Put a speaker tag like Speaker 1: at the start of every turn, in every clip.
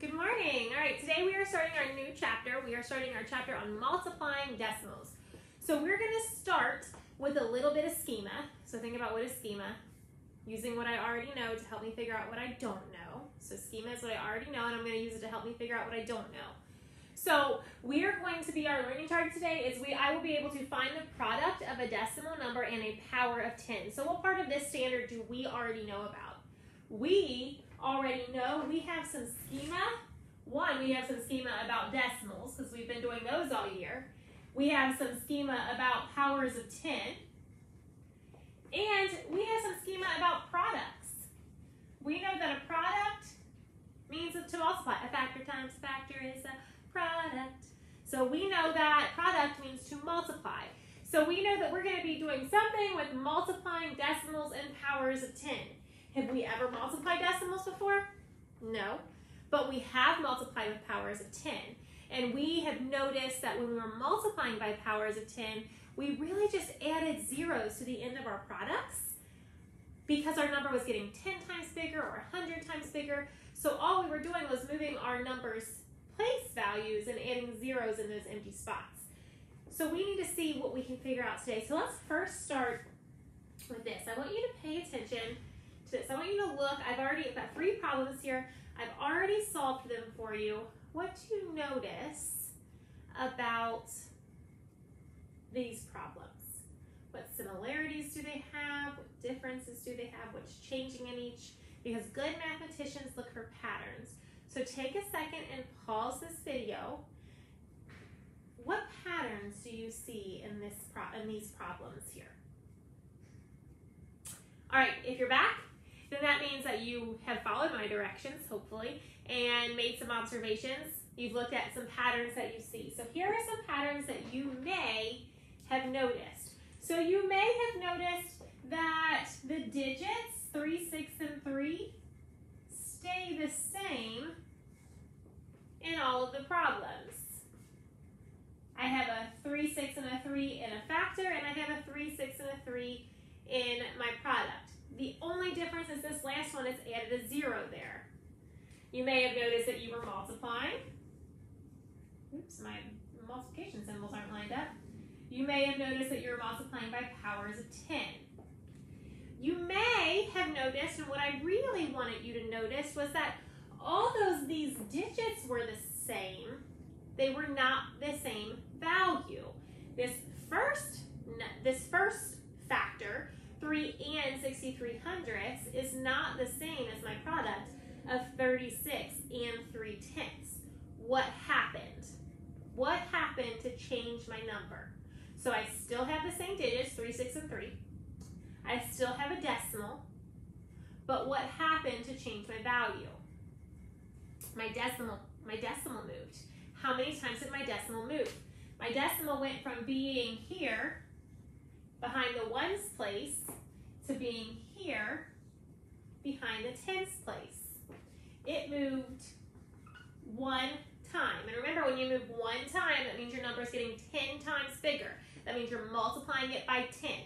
Speaker 1: Good morning. All right, today we are starting our new chapter. We are starting our chapter on multiplying decimals. So we're going to start with a little bit of schema. So think about what is schema. Using what I already know to help me figure out what I don't know. So schema is what I already know, and I'm going to use it to help me figure out what I don't know. So we are going to be, our learning target today is I will be able to find the product of a decimal number and a power of 10. So what part of this standard do we already know about? We already know we have some schema. One, we have some schema about decimals because we've been doing those all year. We have some schema about powers of 10. And we have some schema about products. We know that a product means to multiply. A factor times a factor is a product. So we know that product means to multiply. So we know that we're going to be doing something with multiplying decimals and powers of 10. Have we ever multiplied decimals before? No. But we have multiplied with powers of 10. And we have noticed that when we were multiplying by powers of 10, we really just added zeros to the end of our products because our number was getting 10 times bigger or 100 times bigger. So all we were doing was moving our numbers' place values and adding zeros in those empty spots. So we need to see what we can figure out today. So let's first start with this. I want you to pay attention to this. I want you to look. I've got 3 problems here. I've already solved them for you. What do you notice about these problems? What similarities do they have? What differences do they have? What's changing in each? Because good mathematicians look for patterns. So take a second and pause this video. What patterns do you see in these problems here? All right, if you're back, then that means that you have followed my directions, hopefully, and made some observations. You've looked at some patterns that you see. So here are some patterns that you may have noticed. So you may have noticed that the digits 3, 6, and 3 stay the same in all of the problems. I have a 3, 6, and a 3 in a factor, and I have a 3, 6, and a 3 in my product. The only difference is this last one, it's added a 0 there. You may have noticed that you were multiplying. Oops, my multiplication symbols aren't lined up. You may have noticed that you're multiplying by powers of 10. You may have noticed, and what I really wanted you to notice was that these digits were the same. They were not the same value. This first factor, 3 and 63/100ths, is not the same as my product of 36 and 3/10. What happened? What happened to change my number? So I still have the same digits, 3, 6, and 3. I still have a decimal, but what happened to change my value? My decimal moved. How many times did my decimal move? My decimal went from being here, behind the ones place, to being here, behind the tens place. It moved 1 time. And remember, when you move 1 time, that means your number is getting 10 times bigger. That means you're multiplying it by 10.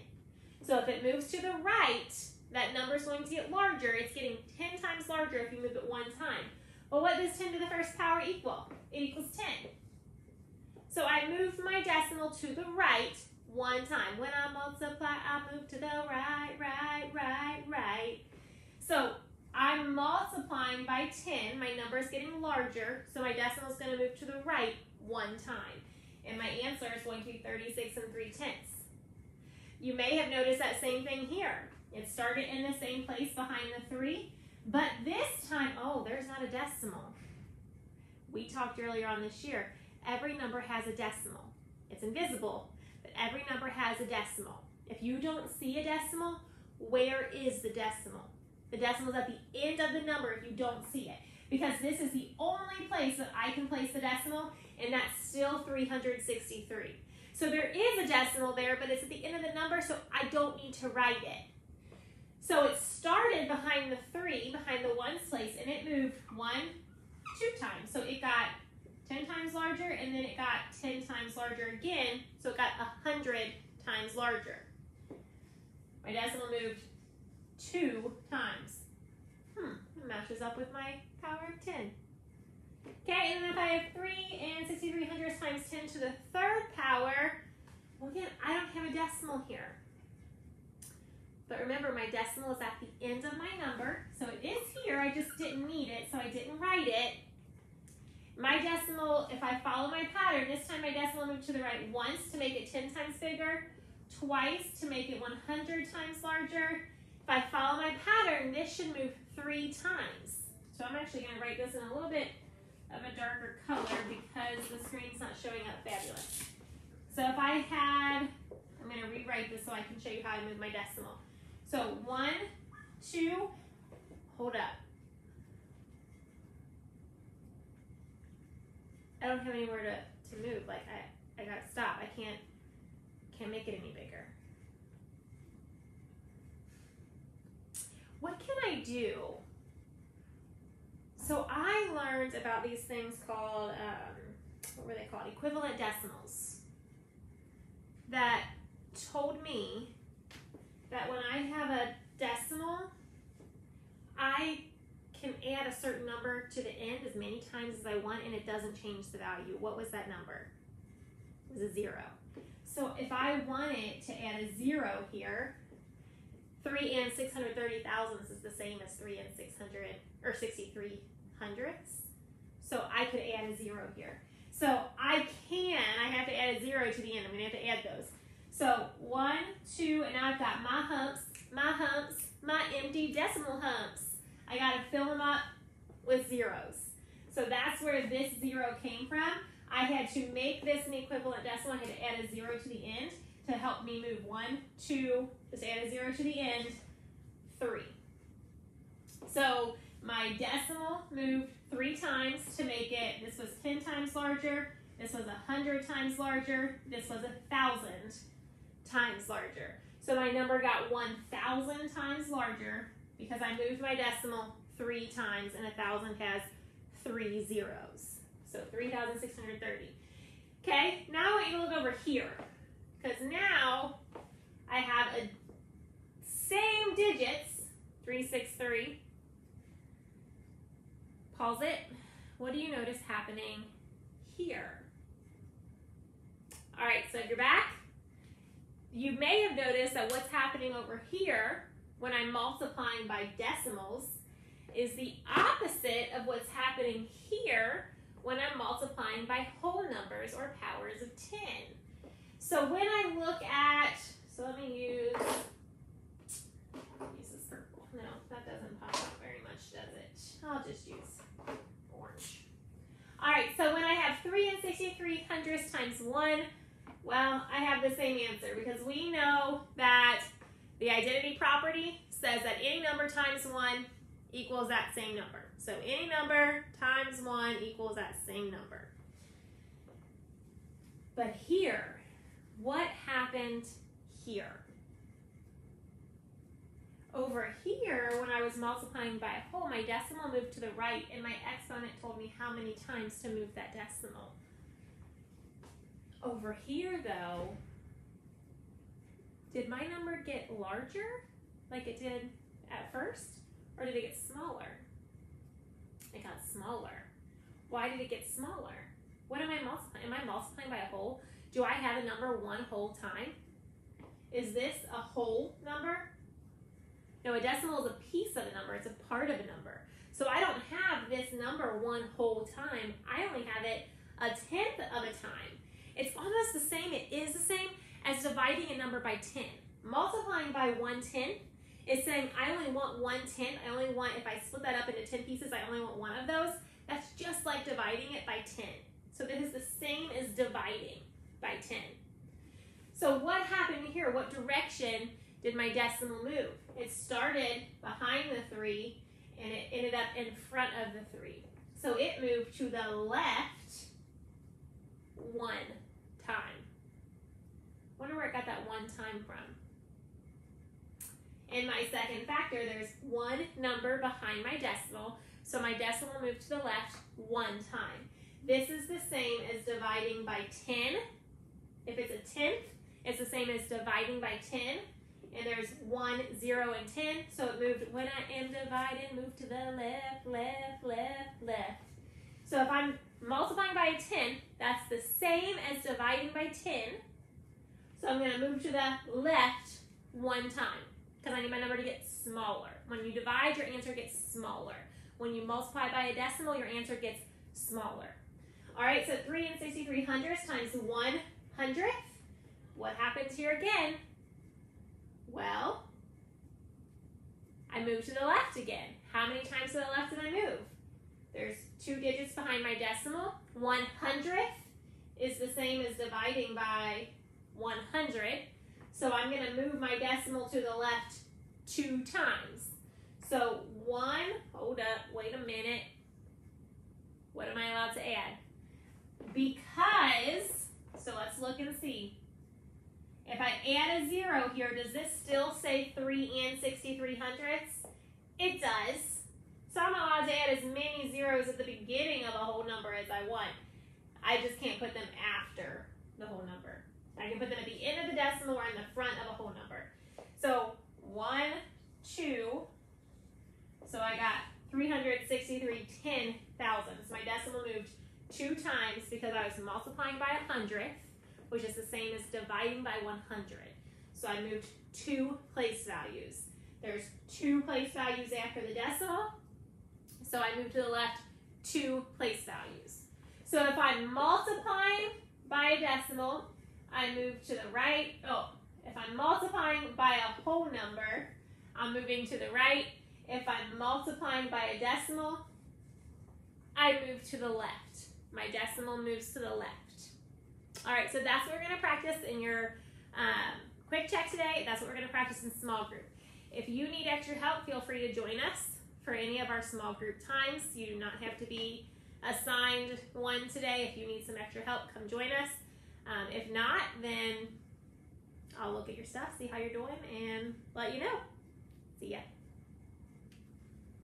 Speaker 1: So if it moves to the right, that number is going to get larger. It's getting 10 times larger if you move it 1 time. Well, what does 10 to the first power equal? It equals 10. So I moved my decimal to the right 1 time. When I multiply, I move to the right, right, right, right. So I'm multiplying by 10. My number is getting larger, so my decimal is going to move to the right 1 time. And my answer is going to be 36 and 3/10. You may have noticed that same thing here. It started in the same place behind the 3, but this time, oh, there's not a decimal. We talked earlier on this year. Every number has a decimal. It's invisible, but every number has a decimal. If you don't see a decimal, where is the decimal? The decimal is at the end of the number if you don't see it, because this is the only place that I can place the decimal, and that's still 363. So there is a decimal there, but it's at the end of the number, so I don't need to write it. So it started behind the 3, behind the ones place, and it moved 1, 2 times. So it got 10 times larger, and then it got 10 times larger again, so it got 100 times larger. My decimal moved 2 times. It matches up with my power of 10. Okay, and then if I have 3 and 63 hundredths times 10 to the third power, well again, I don't have a decimal here. But remember, my decimal is at the end of my number, so it is here, I just didn't need it, so I didn't write it. My decimal, if I follow my pattern, this time my decimal moved to the right once to make it 10 times bigger, twice to make it 100 times larger. If I follow my pattern, this should move 3 times. So I'm actually going to write this in a little bit of a darker color because the screen's not showing up fabulous. So if I had, I'm going to rewrite this so I can show you how I move my decimal. So 1, 2, hold up. I don't have anywhere to move. Like I gotta stop. I can't make it any bigger. What can I do? So I learned about these things called, what were they called? Equivalent decimals. That told me that when I have a decimal, I can add a certain number to the end as many times as I want and it doesn't change the value. What was that number? It was a 0. So if I wanted to add a 0 here, 3 and 630 thousandths is the same as 3 and 600 or 63 hundredths. So I could add a 0 here. So I have to add a 0 to the end. I'm going to have to add those. So 1, 2, and now I've got my humps, my empty decimal humps. I got to fill them up with zeros. So that's where this 0 came from. I had to make this an equivalent decimal. I had to add a 0 to the end to help me move 1, 2, just add a 0 to the end, 3. So my decimal moved 3 times to make it, this was 10 times larger, this was 100 times larger, this was 1,000 times larger. So my number got 1,000 times larger because I moved my decimal 3 times and 1,000 has 3 zeros. So 3,630. Okay, now I want you to look over here because now I have a same digits, 363. Pause it. What do you notice happening here? All right, so if you're back, you may have noticed that what's happening over here when I'm multiplying by decimals is the opposite of what's happening here when I'm multiplying by whole numbers or powers of 10. So when I look at, so let me use this purple. No, that doesn't pop up very much, does it? I'll just use orange. All right, so when I have 3 and 63 hundredths times 1, well, I have the same answer because we know that the identity property says that any number times 1 equals that same number. So any number times 1 equals that same number. But here, what happened here? Over here, when I was multiplying by a whole, my decimal moved to the right and my exponent told me how many times to move that decimal. Over here, though, did my number get larger like it did at first, or did it get smaller? It got smaller. Why did it get smaller? What am I multiplying? Am I multiplying by a whole? Do I have a number 1 whole time? Is this a whole number? No, a decimal is a piece of a number. It's a part of a number. So I don't have this number 1 whole time. I only have it 1/10 of a time. It's almost the same, it is the same as dividing a number by 10. Multiplying by 1/10 is saying I only want 1/10. I only want, if I split that up into 10 pieces, I only want 1 of those. That's just like dividing it by 10. So this is the same as dividing by 10. So what happened here? What direction did my decimal move? It started behind the 3 and it ended up in front of the 3. So it moved to the left 1 time. Wonder where it got that 1 time from. In my second factor, there's 1 number behind my decimal, so my decimal moved to the left 1 time. This is the same as dividing by 10. If it's a 10th, it's the same as dividing by 10, and there's 1, 0, and 10, so it moved, when I am divided, move to the left, left, left, left. So if I'm multiplying by a 10, that's the same as dividing by 10. So I'm going to move to the left one time because I need my number to get smaller. When you divide, your answer gets smaller. When you multiply by a decimal, your answer gets smaller. All right, so 3 and 63/100 times 1/100. What happens here again? Well, I move to the left again. How many times to the left did I move? There's 2 digits behind my decimal. 1/100 is the same as dividing by 100. So I'm going to move my decimal to the left 2 times. So 1, hold up, wait a minute. What am I allowed to add? Because, so let's look and see. If I add a 0 here, does this still say 3 and 63/100? It does. So I'm allowed to add as many zeros at the beginning of a whole number as I want. I just can't put them after the whole number. I can put them at the end of the decimal or in the front of a whole number. So 1, 2, so I got 363/10,000. So my decimal moved 2 times because I was multiplying by 100th, which is the same as dividing by 100. So I moved 2 place values. There's 2 place values after the decimal, so I moved to the left 2 place values. So if I'm multiplying by a decimal, I move to the right. Oh, if I'm multiplying by a whole number, I'm moving to the right. If I'm multiplying by a decimal, I move to the left. My decimal moves to the left. All right, so that's what we're going to practice in your quick check today. That's what we're going to practice in small group. If you need extra help, feel free to join us for any of our small group times. You do not have to be assigned one today. If you need some extra help, come join us. If not, then I'll look at your stuff, see how you're doing, and let you know. See ya.